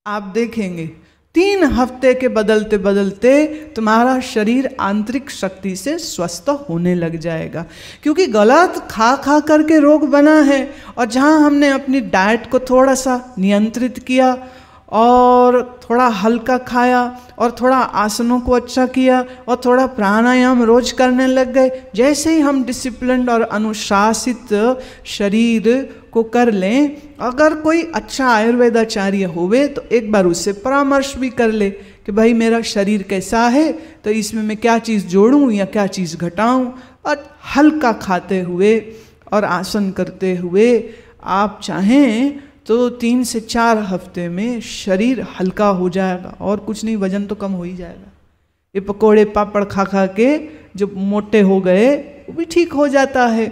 आप देखेंगे 3 हफ्ते के बदलते बदलते तुम्हारा शरीर आंतरिक शक्ति से स्वस्थ होने लग जाएगा। क्योंकि गलत खा खा करके रोग बना है, और जहाँ हमने अपनी डाइट को थोड़ा सा नियंत्रित किया और थोड़ा हल्का खाया और थोड़ा आसनों को अच्छा किया और थोड़ा प्राणायाम रोज करने लग गए, जैसे ही हम डिसिप्लिन और अनुशासित शरीर को कर लें, अगर कोई अच्छा आयुर्वेदाचार्य होवे तो एक बार उससे परामर्श भी कर ले कि भाई मेरा शरीर कैसा है, तो इसमें मैं क्या चीज़ जोड़ूं या क्या चीज़ घटाऊं, और हल्का खाते हुए और आसन करते हुए आप चाहें तो 3 से 4 हफ्ते में शरीर हल्का हो जाएगा। और कुछ नहीं, वजन तो कम हो ही जाएगा। ये पकोड़े पापड़ खा खा के जो मोटे हो गए वो भी ठीक हो जाता है।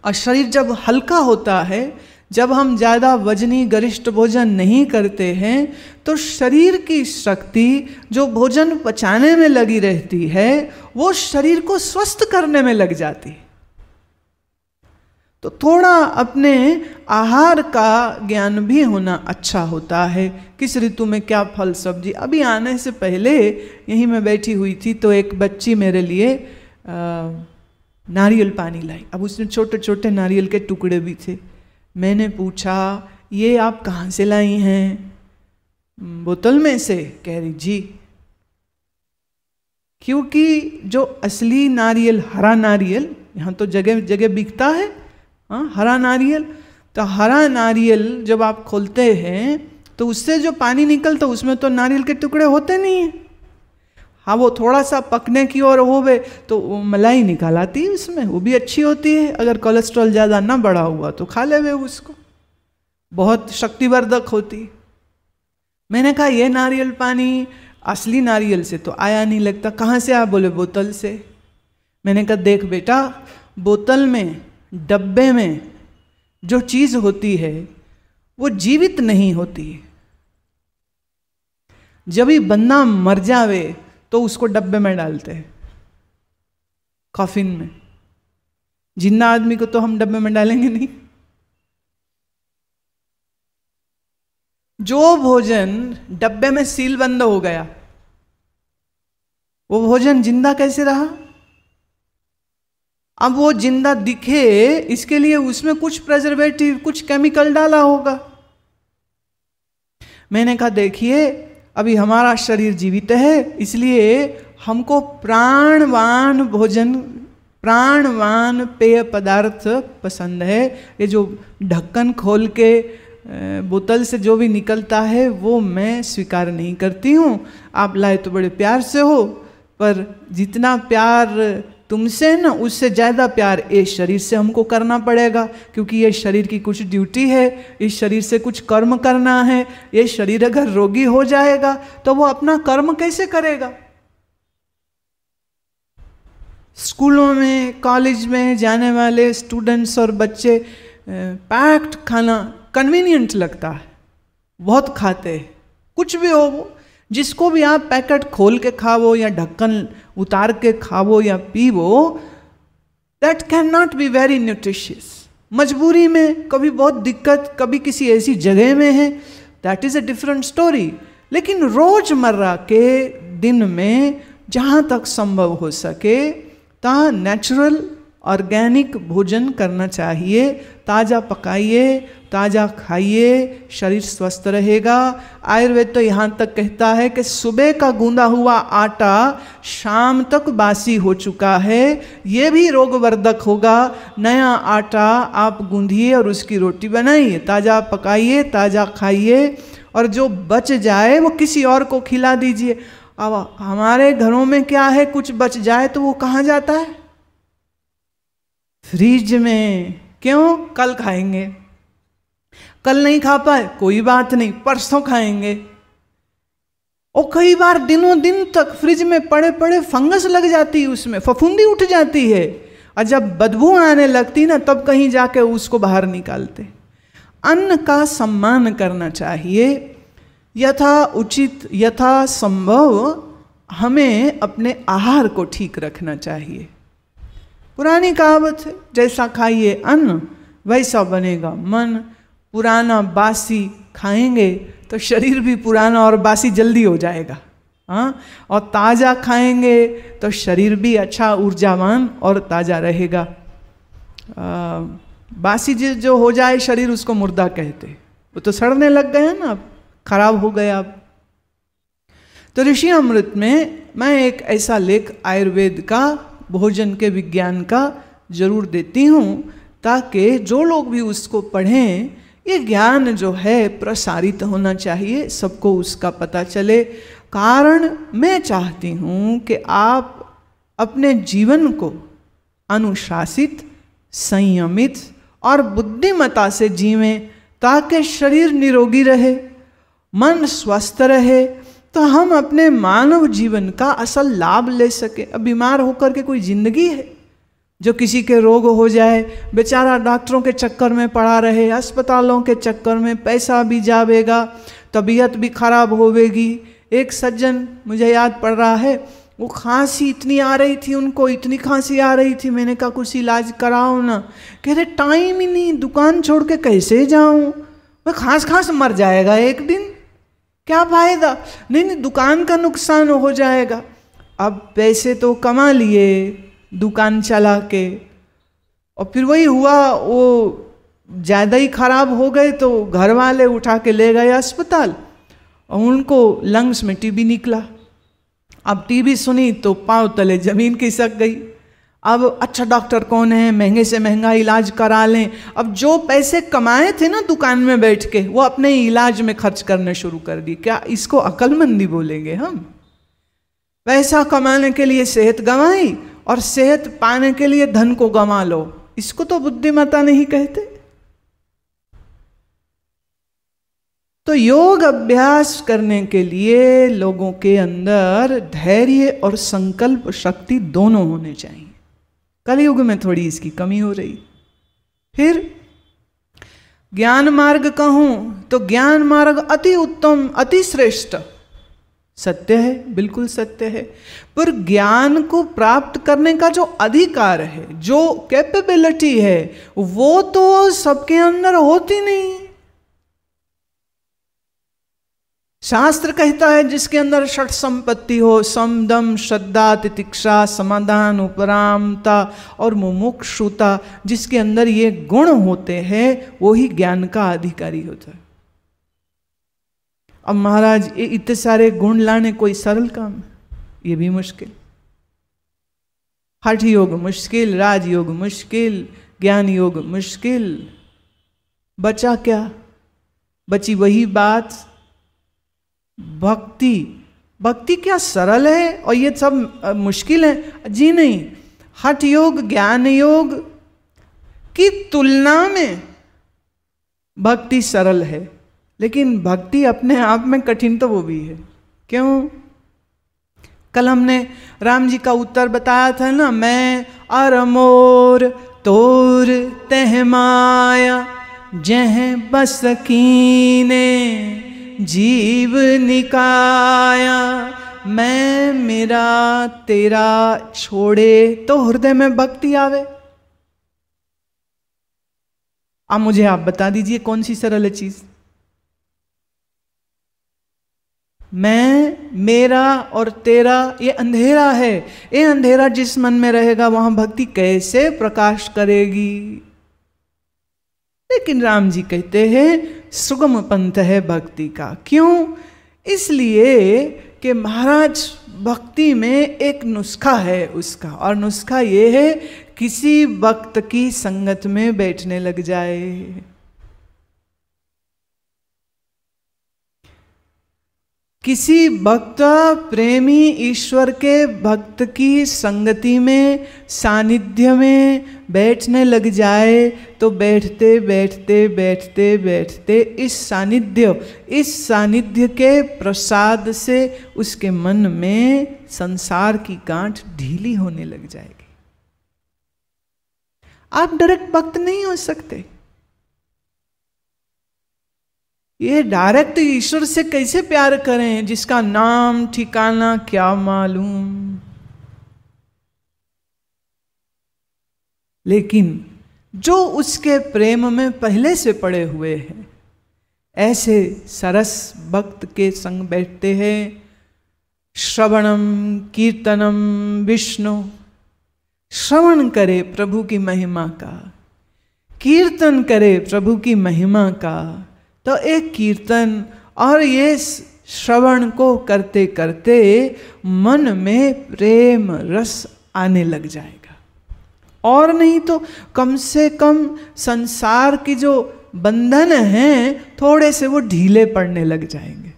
और शरीर जब हल्का होता है, जब हम ज़्यादा वजनी गरिष्ठ भोजन नहीं करते हैं, तो शरीर की शक्ति जो भोजन पचाने में लगी रहती है वो शरीर को स्वस्थ करने में लग जाती है। तो थोड़ा अपने आहार का ज्ञान भी होना अच्छा होता है। किस ऋतु में क्या फल सब्जी। अभी आने से पहले यहीं मैं बैठी हुई थी तो एक बच्ची मेरे लिए नारियल पानी लाई। अब उसमें छोटे छोटे नारियल के टुकड़े भी थे। मैंने पूछा ये आप कहाँ से लाई हैं? बोतल में से? कह रही जी। क्योंकि जो असली नारियल, हरा नारियल, यहाँ तो जगह जगह बिकता है हरा नारियल, तो हरा नारियल जब आप खोलते हैं तो उससे जो पानी निकलता उसमें तो नारियल के टुकड़े होते नहीं हैं। हाँ, वो थोड़ा सा पकने की ओर होवे तो वो मलाई निकाल आती है उसमें, वो भी अच्छी होती है। अगर कोलेस्ट्रॉल ज़्यादा ना बढ़ा हुआ तो खा ले वे उसको, बहुत शक्तिवर्धक होती। मैंने कहा ये नारियल पानी असली नारियल से तो आया नहीं लगता, कहाँ से आप? बोले बोतल से। मैंने कहा देख बेटा, बोतल में, डब्बे में जो चीज़ होती है वो जीवित नहीं होती। जब ही बंदा मर जावे तो उसको डब्बे में डालते हैं, कॉफिन में। जिंदा आदमी को तो हम डब्बे में डालेंगे नहीं। जो भोजन डब्बे में सील बंद हो गया वो भोजन जिंदा कैसे रहा? अब वो जिंदा दिखे इसके लिए उसमें कुछ प्रिजर्वेटिव, कुछ केमिकल डाला होगा। मैंने कहा देखिए अभी हमारा शरीर जीवित है, इसलिए हमको प्राणवान भोजन, प्राणवान पेय पदार्थ पसंद है। ये जो ढक्कन खोल के बोतल से जो भी निकलता है वो मैं स्वीकार नहीं करती हूँ। आप लाए तो बड़े प्यार से हो, पर जितना प्यार तुमसे ना उससे ज़्यादा प्यार इस शरीर से हमको करना पड़ेगा, क्योंकि ये शरीर की कुछ ड्यूटी है, इस शरीर से कुछ कर्म करना है। ये शरीर अगर रोगी हो जाएगा तो वो अपना कर्म कैसे करेगा? स्कूलों में, कॉलेज में जाने वाले स्टूडेंट्स और बच्चे पैक्ड खाना कन्वीनियंट लगता है, बहुत खाते हैं। कुछ भी हो वो, जिसको भी आप पैकेट खोल के खावो या ढक्कन उतार के खावो या पीवो, that can not be very nutritious. मजबूरी में, कभी बहुत दिक्कत, कभी किसी ऐसी जगह में है, that is a different story. लेकिन रोजमर्रा के दिन में जहाँ तक संभव हो सके तहाँ नेचुरल ऑर्गेनिक भोजन करना चाहिए। ताज़ा पकाइए, ताज़ा खाइए, शरीर स्वस्थ रहेगा। आयुर्वेद तो यहाँ तक कहता है कि सुबह का गूंदा हुआ आटा शाम तक बासी हो चुका है, ये भी रोगवर्धक होगा। नया आटा आप गूंधिए और उसकी रोटी बनाइए, ताज़ा पकाइए, ताज़ा खाइए, और जो बच जाए वो किसी और को खिला दीजिए। अब हमारे घरों में क्या है, कुछ बच जाए तो वो कहाँ जाता है? फ्रिज में। क्यों? कल खाएंगे। कल नहीं खा पाए कोई बात नहीं, परसों खाएंगे। और कई बार दिनों दिन तक फ्रिज में पड़े पड़े फंगस लग जाती है, उसमें फफूंदी उठ जाती है, और जब बदबू आने लगती ना तब कहीं जाके उसको बाहर निकालते। अन्न का सम्मान करना चाहिए। यथा उचित, यथा संभव हमें अपने आहार को ठीक रखना चाहिए। पुरानी कहावत है, जैसा खाइए अन्न वैसा बनेगा मन। पुराना बासी खाएंगे तो शरीर भी पुराना और बासी जल्दी हो जाएगा। हाँ, और ताज़ा खाएंगे तो शरीर भी अच्छा ऊर्जावान और ताज़ा रहेगा। बासी जो हो जाए शरीर, उसको मुर्दा कहते, वो तो सड़ने लग गया ना, अब खराब हो गया। अब तो ऋषि अमृत में मैं एक ऐसा लेख आयुर्वेद का, भोजन के विज्ञान का जरूर देती हूँ, ताकि जो लोग भी उसको पढ़ें, ये ज्ञान जो है प्रसारित होना चाहिए, सबको उसका पता चले। कारण मैं चाहती हूँ कि आप अपने जीवन को अनुशासित, संयमित और बुद्धिमता से जीवें, ताकि शरीर निरोगी रहे, मन स्वस्थ रहे, तो हम अपने मानव जीवन का असल लाभ ले सके। अब बीमार होकर के कोई जिंदगी है? जो किसी के रोग हो जाए, बेचारा डॉक्टरों के चक्कर में पड़ा रहे, अस्पतालों के चक्कर में पैसा भी जावेगा, तबीयत भी खराब होवेगी। एक सज्जन मुझे याद पड़ रहा है, वो खांसी इतनी आ रही थी, उनको इतनी खांसी आ रही थी, मैंने कहा कुछ इलाज कराओ ना। कह रहे टाइम ही नहीं, दुकान छोड़ के कैसे जाऊं, मैं खांस मर जाएगा एक दिन, क्या फायदा। नहीं, दुकान का नुकसान हो जाएगा। अब पैसे तो कमा लिए दुकान चला के, और फिर वही हुआ, वो ज़्यादा ही खराब हो गए तो घर वाले उठा के ले गए अस्पताल, और उनको लंग्स में टीबी निकला। अब टीबी सुनी तो पांव तले जमीन खिसक गई। अब अच्छा डॉक्टर कौन है, महंगे से महंगा इलाज करा लें। अब जो पैसे कमाए थे ना दुकान में बैठ के, वो अपने इलाज में खर्च करने शुरू कर दिए। क्या इसको अक्लमंदी बोलेंगे हम? पैसा कमाने के लिए सेहत गंवाई, और सेहत पाने के लिए धन को गंवा लो, इसको तो बुद्धिमत्ता नहीं कहते। तो योग अभ्यास करने के लिए लोगों के अंदर धैर्य और संकल्प शक्ति दोनों होने चाहिए। कलयुग में थोड़ी इसकी कमी हो रही। फिर ज्ञान मार्ग कहूं तो ज्ञान मार्ग अति उत्तम, अति श्रेष्ठ, सत्य है, बिल्कुल सत्य है। पर ज्ञान को प्राप्त करने का जो अधिकार है, जो कैपेबिलिटी है, वो तो सबके अंदर होती नहीं। शास्त्र कहता है जिसके अंदर षट संपत्ति हो, सम, दम, श्रद्धा, तितिक्षा, समाधान, उपरामता और मुमुक्षुता, जिसके अंदर ये गुण होते हैं, वो ही ज्ञान का अधिकारी होता है। अब महाराज ये इतने सारे गुण लाने कोई सरल काम है? ये भी मुश्किल। हठ योग मुश्किल, राजयोग मुश्किल, ज्ञान योग मुश्किल। बचा क्या? बची वही बात, भक्ति। भक्ति क्या सरल है और ये सब मुश्किल है? जी नहीं। हठ योग, ज्ञान योग की तुलना में भक्ति सरल है, लेकिन भक्ति अपने आप में कठिन तो वो भी है। क्यों? कल हमने राम जी का उत्तर बताया था ना, मैं अर मोर तोर तह माया, जह बस कीने जीव निकाया। मैं मेरा तेरा छोड़े तो हृदय में भक्ति आवे। अब मुझे आप बता दीजिए कौन सी सरल है चीज? मैं, मेरा और तेरा, ये अंधेरा है। ये अंधेरा जिस मन में रहेगा वहां भक्ति कैसे प्रकाश करेगी? लेकिन राम जी कहते हैं सुगम पंथ है भक्ति का। क्यों? इसलिए कि महाराज भक्ति में एक नुस्खा है उसका, और नुस्खा ये है किसी भक्त की संगत में बैठने लग जाए। किसी भक्त प्रेमी ईश्वर के भक्त की संगति में, सानिध्य में बैठने लग जाए तो बैठते बैठते बैठते बैठते इस सानिध्य के प्रसाद से उसके मन में संसार की गांठ ढीली होने लग जाएगी। आप डायरेक्ट भक्त नहीं हो सकते। ये डायरेक्ट ईश्वर से कैसे प्यार करें जिसका नाम ठिकाना क्या मालूम। लेकिन जो उसके प्रेम में पहले से पड़े हुए हैं, ऐसे सरस भक्त के संग बैठते हैं। श्रवणम कीर्तनम विष्णु, श्रवण करे प्रभु की महिमा का, कीर्तन करे प्रभु की महिमा का। तो एक कीर्तन और ये श्रवण को करते करते मन में प्रेम रस आने लग जाएगा। और नहीं तो कम से कम संसार की जो बंधन हैं थोड़े से वो ढीले पड़ने लग जाएंगे।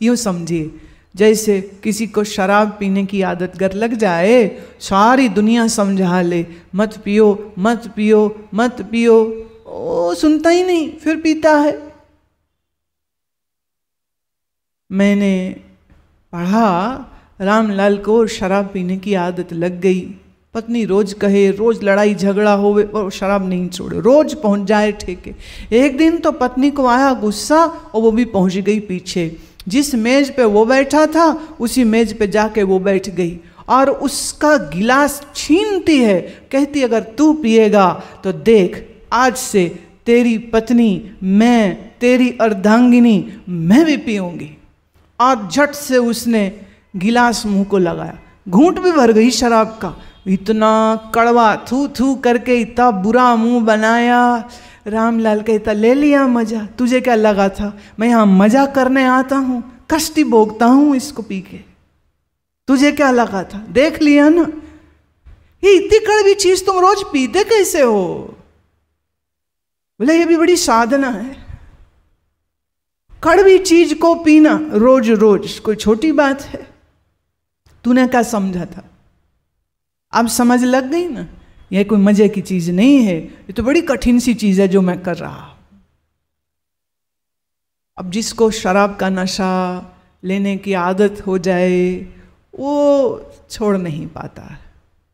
यूं समझिए जैसे किसी को शराब पीने की आदत गर लग जाए, सारी दुनिया समझा ले मत पियो मत पियो मत पियो, वो सुनता ही नहीं, फिर पीता है। मैंने पढ़ा रामलाल को शराब पीने की आदत लग गई। पत्नी रोज कहे, रोज लड़ाई झगड़ा होवे और शराब नहीं छोड़े, रोज पहुंच जाए ठेके। एक दिन तो पत्नी को आया गुस्सा और वो भी पहुंच गई पीछे। जिस मेज पे वो बैठा था उसी मेज पे जाके वो बैठ गई और उसका गिलास छीनती है, कहती अगर तू पिएगा तो देख आज से तेरी पत्नी मैं, तेरी अर्धांगिनी मैं भी पीऊंगी। और झट से उसने गिलास मुंह को लगाया, घूंट भी भर गई शराब का। इतना कड़वा थू थू करके इतना बुरा मुंह बनाया। रामलाल कहता ले लिया मजा, तुझे क्या लगा था मैं यहाँ मजा करने आता हूँ, कष्टी भोगता हूँ इसको पी के, तुझे क्या लगा था, देख लिया ना। ये इतनी कड़वी चीज तुम रोज पीते कैसे हो? बोले ये भी बड़ी साधना है, कड़वी चीज को पीना रोज रोज कोई छोटी बात है। तूने क्या समझा था? अब समझ लग गई ना, यह कोई मजे की चीज नहीं है, ये तो बड़ी कठिन सी चीज है जो मैं कर रहा हूं। अब जिसको शराब का नशा लेने की आदत हो जाए वो छोड़ नहीं पाता,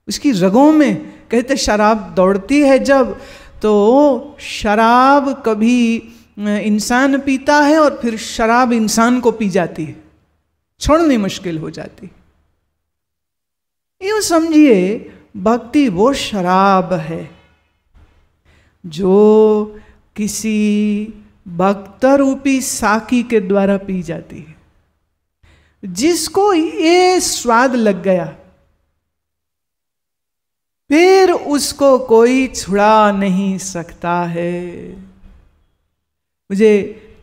उसकी रगों में कहते शराब दौड़ती है जब, तो शराब कभी इंसान पीता है और फिर शराब इंसान को पी जाती है, छोड़नी मुश्किल हो जाती। यूं समझिए भक्ति वो शराब है जो किसी भक्त रूपी साकी के द्वारा पी जाती है। जिसको ये स्वाद लग गया फिर उसको कोई छुड़ा नहीं सकता है। मुझे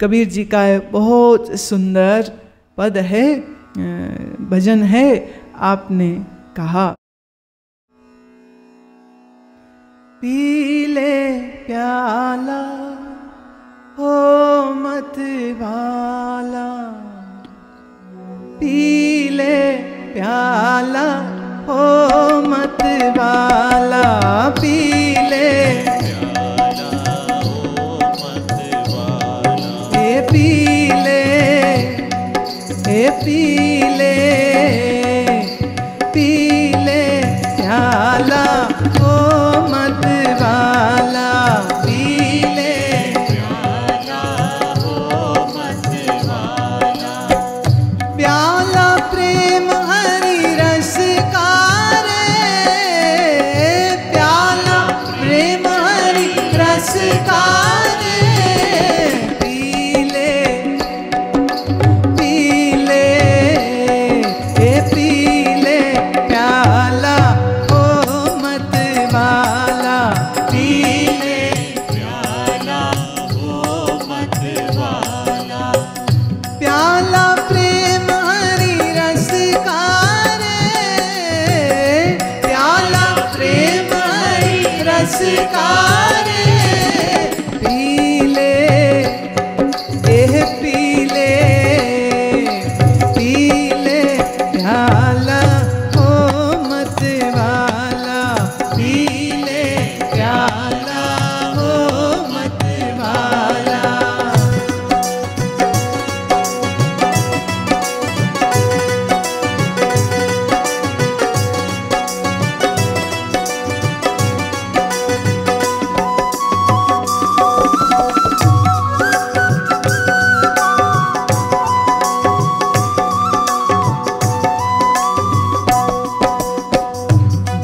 कबीर जी का बहुत सुंदर पद है, भजन है, आपने कहा पी ले प्याला हो मत वाला, पी ले प्याला हो मत वाला, पी ले पी ले पी ले पी ले प्याला ओ मत वाला, पी ले प्याला ओ मत वाला। प्याला प्रेम हरि रस का रे, प्याला प्रेम हरि रस का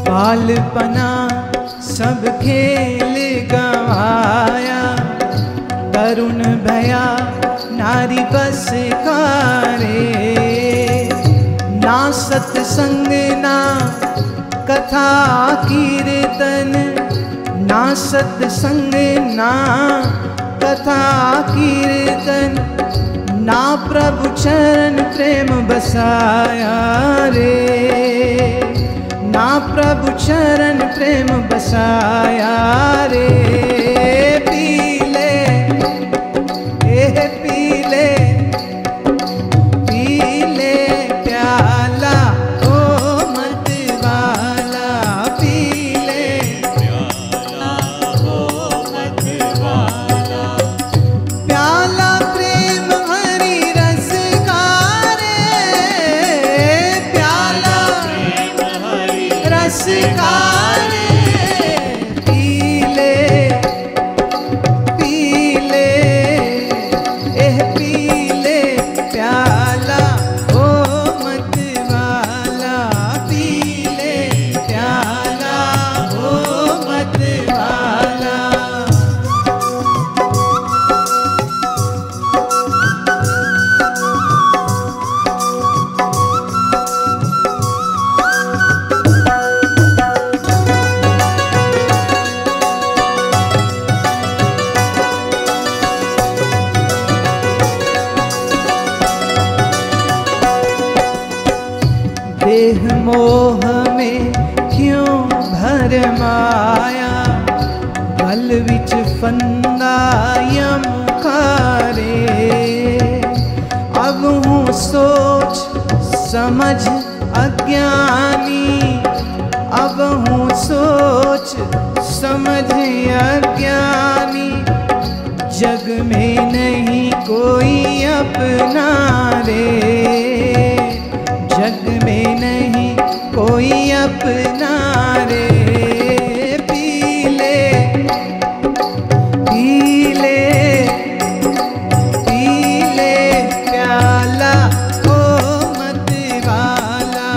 बालपना सब खेल गवाया, करुण भया नारी बस कारे। ना सत्संग ना कथा कीर्तन, ना सत्संग ना कथा कीर्तन, ना प्रभु चरण प्रेम बसाया रे। ना प्रभु चरण प्रेम बसाया रे। पीले पीले पीले प्याला ओ मत वाला, पीले प्याला ओ मत वाला। प्याला प्रेम हरि रस का रे, प्याला प्रेम हरि रस का रे। पीले पीले पीले प्याला ओ मत वाला, पीले प्याला ओ मत वाला। देह मोह में क्यों भरमाया, गल विच फंदा यम करे। अब हूँ सोच समझ अज्ञानी, अब हूँ सोच समझ अज्ञानी। जग में नहीं कोई अपना रे, जग में नहीं कोई अपना रे। पीले पीले पीले प्याला ओ मत वाला,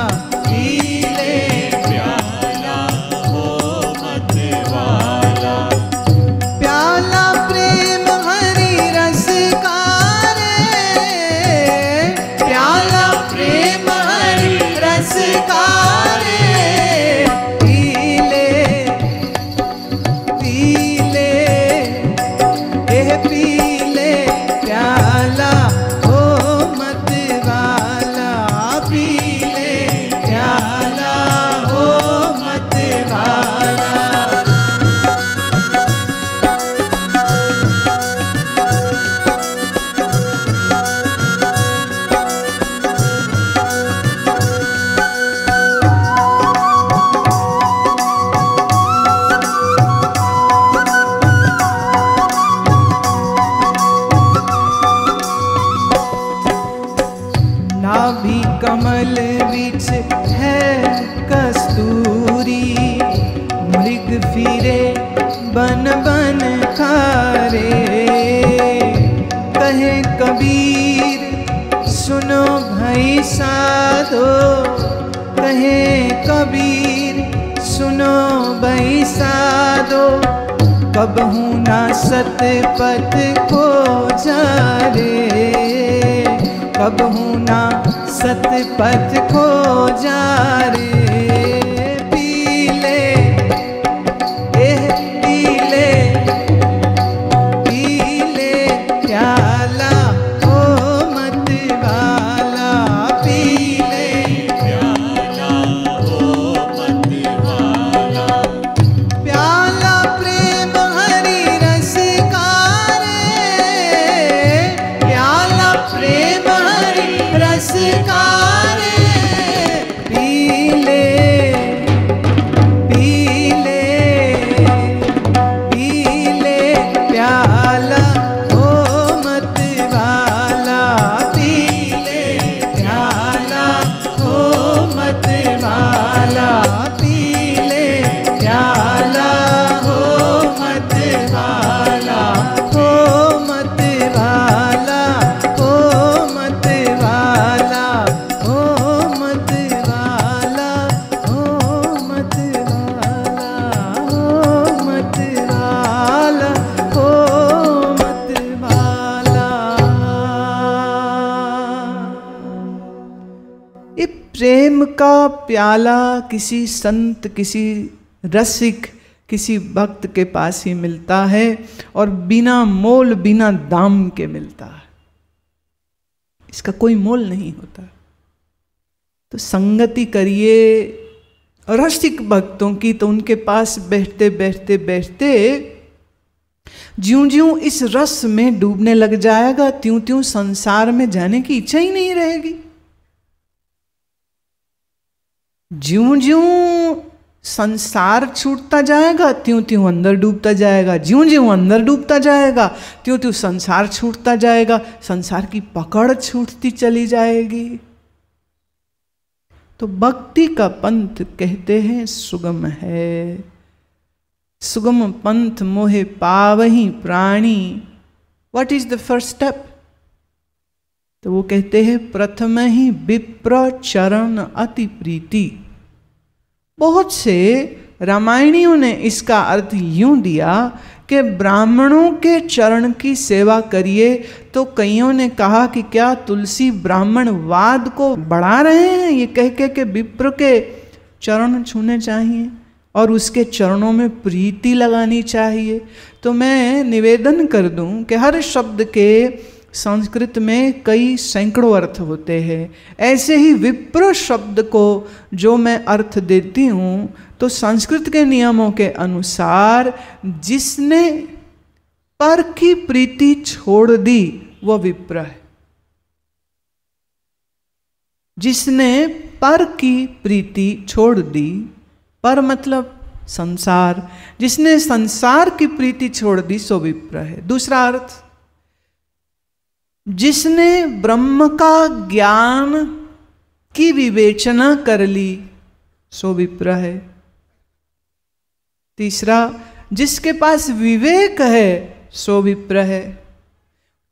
पीले प्याला ओ मत वाला। प्याला प्रेम हरि रस का रे, प्याला प्रेम हरि रस का रे। पीले पीले पीले प्याला ओ मत वाला, पीले प्याला ओ मत वाला। नाभि कमल विच है कस्तूरी, मृग फिरे बन बन खारे। कहे कबीर सुनो भाई साधो, कहे कबीर सुनो भाई साधो। कबहू ना सतपथ खो जा रे, कबहू ना सतपथ खो जा रे। पीले पीले पीले प्याला ओ मत वाला, पीले प्याला ओ मत वाला। प्याला प्रेम हरि रस का रे, प्याला प्रेम हरि रस का रे। का प्याला किसी संत, किसी रसिक, किसी भक्त के पास ही मिलता है और बिना मोल बिना दाम के मिलता है, इसका कोई मोल नहीं होता। तो संगति करिए रसिक भक्तों की, तो उनके पास बैठते बैठते बैठते ज्यों ज्यों इस रस में डूबने लग जाएगा, त्यों त्यों संसार में जाने की इच्छा ही नहीं रहेगी। ज्यों ज्यों संसार छूटता जाएगा, त्यों त्यों अंदर डूबता जाएगा, ज्यों ज्यों अंदर डूबता जाएगा, त्यों त्यों संसार छूटता जाएगा, संसार की पकड़ छूटती चली जाएगी। तो भक्ति का पंथ कहते हैं सुगम है। सुगम पंथ मोहे पावही प्राणी। What is the first step? तो वो कहते हैं प्रथम ही विप्र चरण अति प्रीति। बहुत से रामायणियों ने इसका अर्थ यूं दिया कि ब्राह्मणों के चरण की सेवा करिए। तो कईयों ने कहा कि क्या तुलसी ब्राह्मणवाद को बढ़ा रहे हैं, ये कह के कि विप्र के चरण छूने चाहिए और उसके चरणों में प्रीति लगानी चाहिए। तो मैं निवेदन कर दूं कि हर शब्द के संस्कृत में कई सैकड़ों अर्थ होते हैं। ऐसे ही विप्र शब्द को जो मैं अर्थ देती हूँ, तो संस्कृत के नियमों के अनुसार जिसने पर की प्रीति छोड़ दी वह विप्र है। जिसने पर की प्रीति छोड़ दी, पर मतलब संसार, जिसने संसार की प्रीति छोड़ दी सो विप्र है। दूसरा अर्थ, जिसने ब्रह्म का ज्ञान की विवेचना कर ली सो विप्र है। तीसरा, जिसके पास विवेक है सो विप्र है।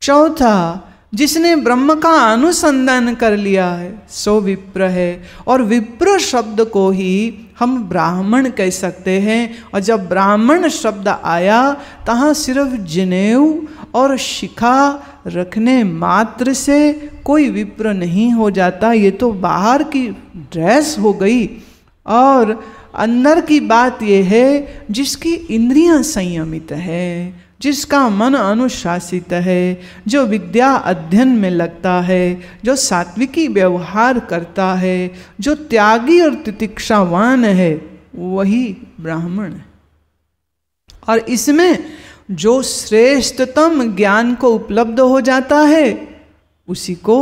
चौथा, जिसने ब्रह्म का अनुसंधान कर लिया है सो विप्र है। और विप्र शब्द को ही हम ब्राह्मण कह सकते हैं। और जब ब्राह्मण शब्द आया, तहाँ सिर्फ जनेऊ और शिखा रखने मात्र से कोई विप्र नहीं हो जाता। ये तो बाहर की ड्रेस हो गई। और अंदर की बात यह है, जिसकी इंद्रियां संयमित है, जिसका मन अनुशासित है, जो विद्या अध्ययन में लगता है, जो सात्विकी व्यवहार करता है, जो त्यागी और तितिक्षावान है, वही ब्राह्मण है। और इसमें जो श्रेष्ठतम ज्ञान को उपलब्ध हो जाता है, उसी को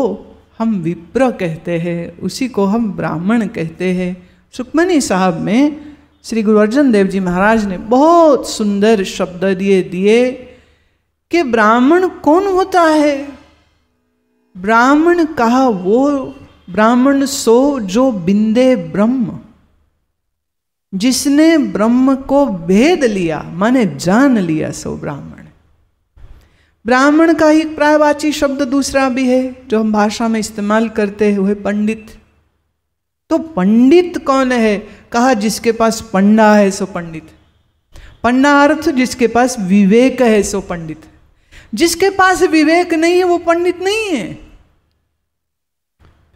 हम विप्र कहते हैं, उसी को हम ब्राह्मण कहते हैं। सुखमनी साहब में श्री गुरु अर्जन देव जी महाराज ने बहुत सुंदर शब्द दिए कि ब्राह्मण कौन होता है। ब्राह्मण कहा वो ब्राह्मण सो जो बिंदे ब्रह्म, जिसने ब्रह्म को भेद लिया, माने जान लिया, सो ब्राह्मण। ब्राह्मण का ही प्रायवाची शब्द दूसरा भी है जो हम भाषा में इस्तेमाल करते हुए पंडित। तो पंडित कौन है? कहा जिसके पास पंडा है सो पंडित। पंडा अर्थ जिसके पास विवेक है सो पंडित। जिसके पास विवेक नहीं है वो पंडित नहीं है।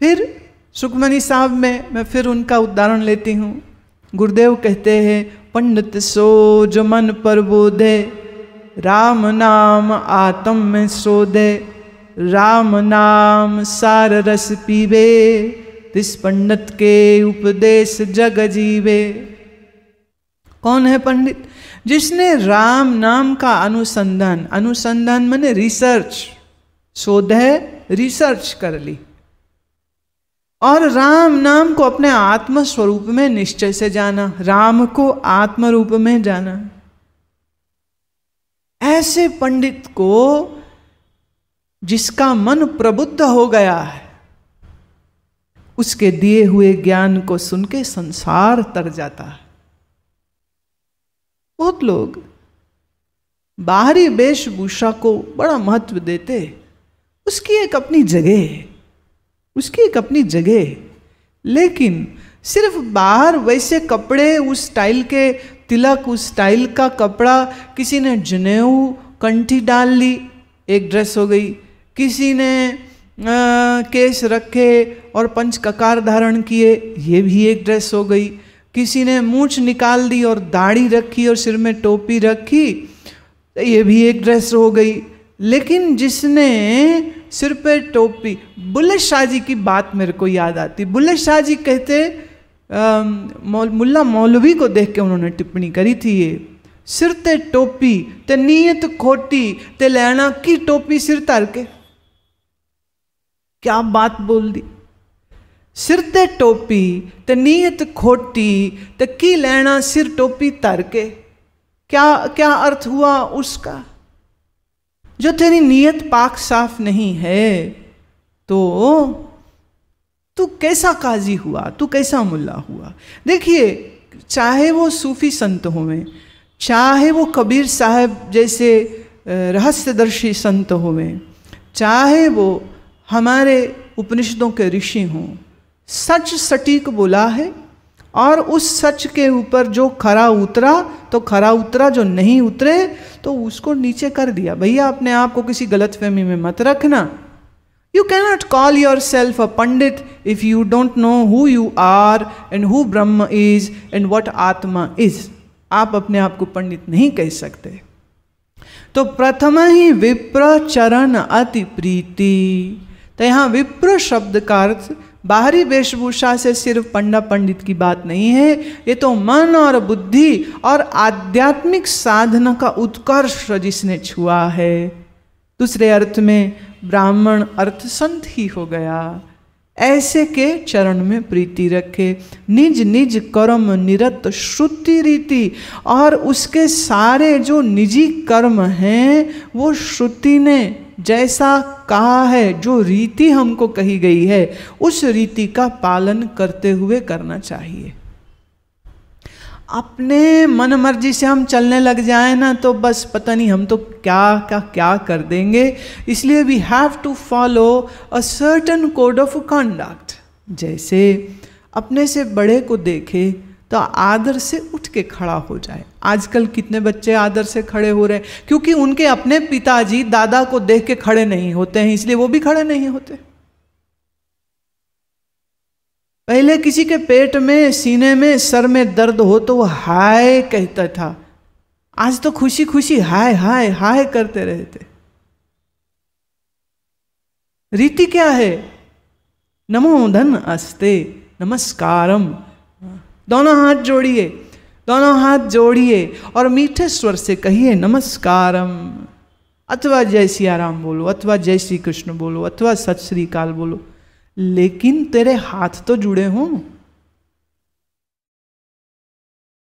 फिर सुखमनी साहब में मैं फिर उनका उदाहरण लेती हूँ। गुरुदेव कहते हैं, पंडित सो जो मन पर बोधे, राम नाम आत्म में सोधे, राम नाम सार रस पीवे, तिस पंडित के उपदेश जग जीवे। कौन है पंडित? जिसने राम नाम का अनुसंधान, अनुसंधान माने रिसर्च, शोध है, रिसर्च कर ली, और राम नाम को अपने आत्म स्वरूप में निश्चय से जाना, राम को आत्म रूप में जाना। ऐसे पंडित को जिसका मन प्रबुद्ध हो गया है, उसके दिए हुए ज्ञान को सुन के संसार तर जाता है। बहुत लोग बाहरी वेशभूषा को बड़ा महत्व देते, उसकी एक अपनी जगह है, उसकी एक अपनी जगह है। लेकिन सिर्फ बाहर वैसे कपड़े, उस स्टाइल के तिलक, उस स्टाइल का कपड़ा, किसी ने जनेऊ कंठी डाल ली, एक ड्रेस हो गई, किसी ने केस रखे और पंचककार धारण किए, ये भी एक ड्रेस हो गई। किसी ने मूंछ निकाल दी और दाढ़ी रखी और सिर में टोपी रखी, ये भी एक ड्रेस हो गई। लेकिन जिसने सिर पे टोपी, बुल्ले शाह जी की बात मेरे को याद आती। बुल्ले शाह जी कहते, मुल्ला मौलवी को देख के उन्होंने टिप्पणी करी थी, ये सिर ते टोपी ते नीयत खोटी ते लैना की टोपी सिर तर के। क्या बात बोल दी, सिर ते टोपी ते नीयत खोटी ते की लैना सिर टोपी तर के। क्या क्या अर्थ हुआ उसका? जो तेरी नीयत पाक साफ नहीं है तो तू कैसा काजी हुआ, तू कैसा मुल्ला हुआ। देखिए, चाहे वो सूफी संत होवें, चाहे वो कबीर साहब जैसे रहस्यदर्शी संत होवें, चाहे वो हमारे उपनिषदों के ऋषि हों, सच सटीक बोला है और उस सच के ऊपर जो खरा उतरा तो खरा उतरा, जो नहीं उतरे तो उसको नीचे कर दिया। भैया अपने आप को किसी गलतफहमी में मत रखना। You cannot call yourself a pandit if you don't know who you are and who Brahma is and what Atma is. आप अपने आप को पंडित नहीं कह सकते। तो प्रथम ही विप्र चरण अति प्रीति। तो यहाँ विप्र शब्द का अर्थ बाहरी वेशभूषा से सिर्फ पंडा पंडित की बात नहीं है, ये तो मन और बुद्धि और आध्यात्मिक साधना का उत्कर्ष जिसने छुआ है। दूसरे अर्थ में ब्राह्मण अर्थ संत ही हो गया। ऐसे के चरण में प्रीति रखे, निज निज कर्म निरत श्रुति रीति। और उसके सारे जो निजी कर्म हैं वो श्रुति ने जैसा कहा है, जो रीति हमको कही गई है, उस रीति का पालन करते हुए करना चाहिए। अपने मन मर्जी से हम चलने लग जाए ना तो बस पता नहीं हम तो क्या कर देंगे। इसलिए we have to follow a certain code of conduct. जैसे अपने से बड़े को देखे तो आदर से उठ के खड़ा हो जाए। आजकल कितने बच्चे आदर से खड़े हो रहे हैं क्योंकि उनके अपने पिताजी दादा को देख के खड़े नहीं होते हैं, इसलिए वो भी खड़े नहीं होते। पहले किसी के पेट में, सीने में, सर में दर्द हो तो वो हाय कहता था, आज तो खुशी खुशी हाय हाय हाय करते रहते। रीति क्या है? नमो धन अस्ते, नमस्कारम। दोनों हाथ जोड़िए, दोनों हाथ जोड़िए और मीठे स्वर से कहिए नमस्कारम, अथवा जय सिया राम बोलो, अथवा जय श्री कृष्ण बोलो, अथवा सत श्री अकाल बोलो। लेकिन तेरे हाथ तो जुड़े हों।